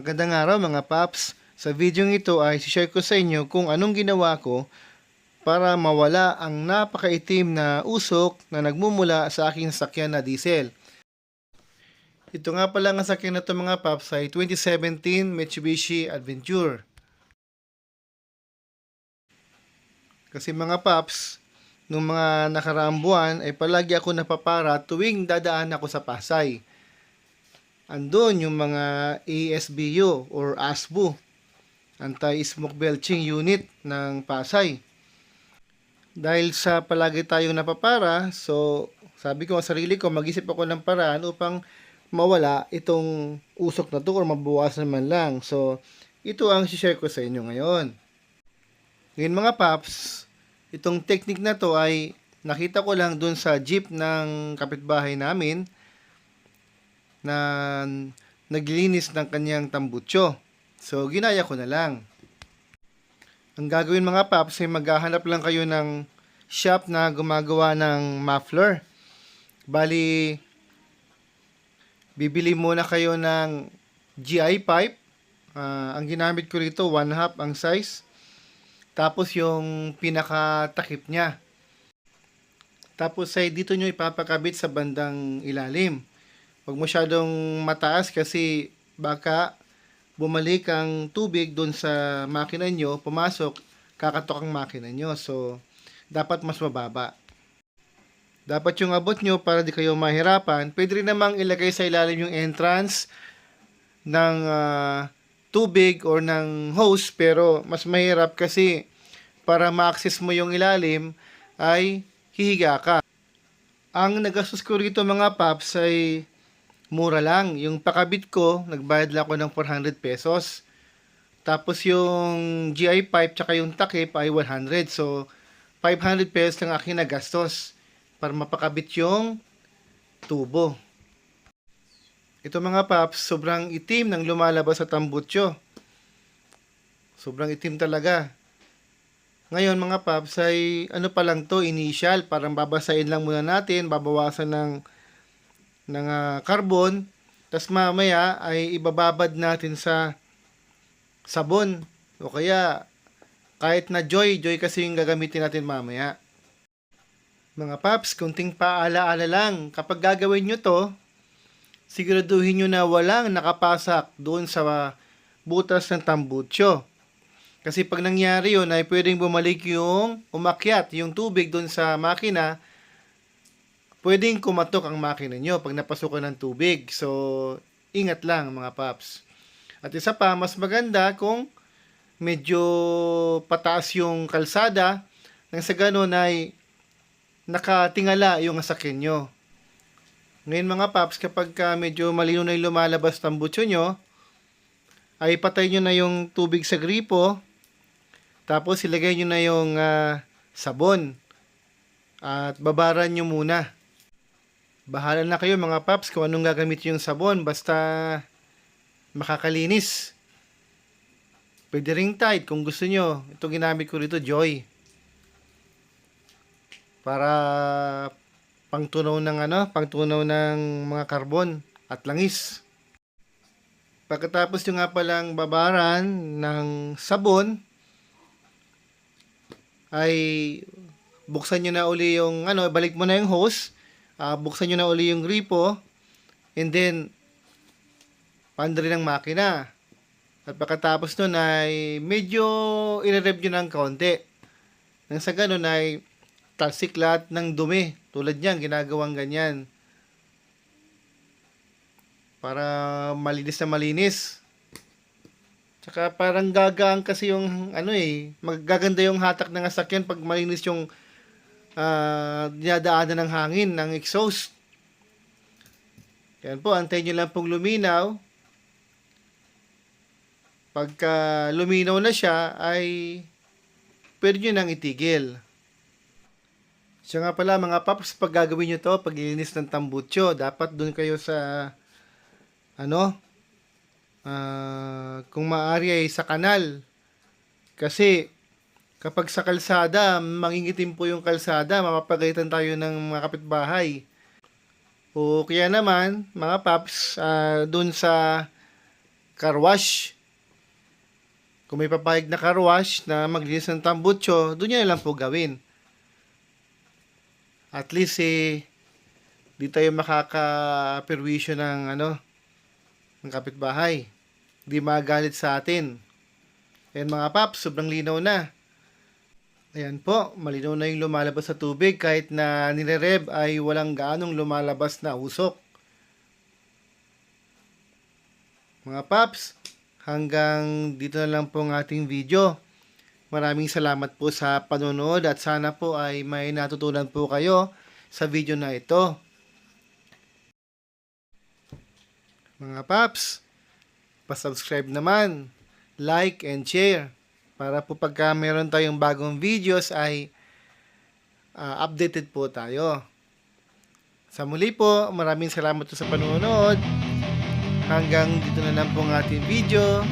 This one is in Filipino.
Magandang araw mga paps. Sa video ito ay share ko sa inyo kung anong ginawa ko para mawala ang napakaitim na usok na nagmumula sa aking sasakyan na diesel. Ito nga pala ang sasakyan na ito mga paps ay 2017 Mitsubishi Adventure. Kasi mga paps, nung mga nakaraang buwan ay palagi ako napapara tuwing dadaan ako sa Pasay. Andun yung mga ASBU or ASBU, Anti-Smoke Belching Unit ng Pasay. Dahil sa palagi tayong napapara, so sabi ko sa sarili ko, mag-isip ako ng paraan upang mawala itong usok na to or mabawasan man lang. So, ito ang share ko sa inyo ngayon. Ngayon mga paps, itong technique na to ay nakita ko lang dun sa jeep ng kapitbahay namin na naglilinis ng kanyang tambutso. So, ginaya ko na lang. Ang gagawin mga paps ay maghahanap lang kayo ng shop na gumagawa ng muffler. Bali, bibili muna kayo ng GI pipe. Ang ginamit ko rito, 1/2 ang size. Tapos yung pinakatakip niya. Tapos ay dito nyo ipapakabit sa bandang ilalim. Huwag masyadong mataas kasi baka bumalik ang tubig doon sa makina nyo, pumasok, kakatok ang makina nyo. So, dapat mas mababa. Dapat yung abot nyo para di kayo mahirapan. Pwede rin namang ilagay sa ilalim yung entrance ng tubig or ng hose, pero mas mahirap kasi para ma-access mo yung ilalim ay hihiga ka. Ang nagastos ko rito mga paps ay mura lang. Yung pakabit ko, nagbayad lang ako ng 400 pesos. Tapos yung GI pipe tsaka yung takip ay 100. So, 500 pesos lang aking nagastos para mapakabit yung tubo. Ito mga paps, sobrang itim ng lumalabas sa tambutso. Sobrang itim talaga. Ngayon mga paps ay ano pa lang to, initial. Parang babasahin lang muna natin, babawasan ng carbon, tas mamaya ay ibababad natin sa sabon o kaya kahit na joy kasi yung gagamitin natin mamaya. Mga paps, kunting paalaala lang, kapag gagawin nyo to, siguraduhin nyo na walang nakapasak doon sa butas ng tambutso. Kasi pag nangyari yun ay pwedeng bumalik yung umakyat yung tubig doon sa makina, pwedeng kumatok ang makina nyo pag napasukan ng tubig. So, ingat lang mga paps. At isa pa, mas maganda kung medyo pataas yung kalsada nang sa ganun ay nakatingala yung sasakyan nyo. Ngayon mga paps, kapag medyo malino na yung lumalabas tambutso nyo, ay patay nyo na yung tubig sa gripo, tapos ilagay nyo na yung sabon at babaran nyo muna. Bahala na kayo mga paps kung anong gagamit yung sabon, basta makakalinis. Pwede ring Tide kung gusto nyo. Ito ginamit ko rito, Joy. Para pangtunaw ng mga karbon at langis. Pagkatapos nyo nga palang babaran ng sabon, ay buksan nyo na uli yung balik mo na yung hose. Buksan nyo na uli yung gripo, and then paandar ng makina. At pagkatapos nun ay medyo i-rev nyo ng kaunti. Nang sa ganun ay talsik lahat ng dumi. Tulad niyan, ginagawang ganyan. Para malinis na malinis. Tsaka parang gagaan kasi yung magaganda yung hatak ng sasakyan pag malinis yung dinadaanan ng hangin, ng exhaust. Yan po, antayin nyo lang pong luminaw. Pagka luminaw na siya, ay pwede nyo nang itigil. Siya nga pala mga paps, pag gagawin nyo to, paglilinis ng tambutso, dapat dun kayo sa, kung maaari ay sa kanal. Kasi, kapag sa kalsada, mangingitim po yung kalsada, mapapagalitan tayo ng mga kapitbahay. O kaya naman, mga paps, dun sa car wash. Kung may papayag na car wash na maglinis ng tambutso, doon nyo na lang po gawin. At least di tayo makaka-perwisyo ng ng kapitbahay. Di magalit sa atin. Ayan mga paps, sobrang linaw na. Ayan po, malinaw na yung lumalabas sa tubig kahit na nire-rev ay walang gaanong lumalabas na usok. Mga paps, hanggang dito na lang po ang ating video. Maraming salamat po sa panonood at sana po ay may natutunan po kayo sa video na ito. Mga paps, pa-subscribe naman, like and share para po pagka meron tayong bagong videos ay updated po tayo. Sa muli po, maraming salamat po sa panonood. Hanggang dito na lang po ang ating video.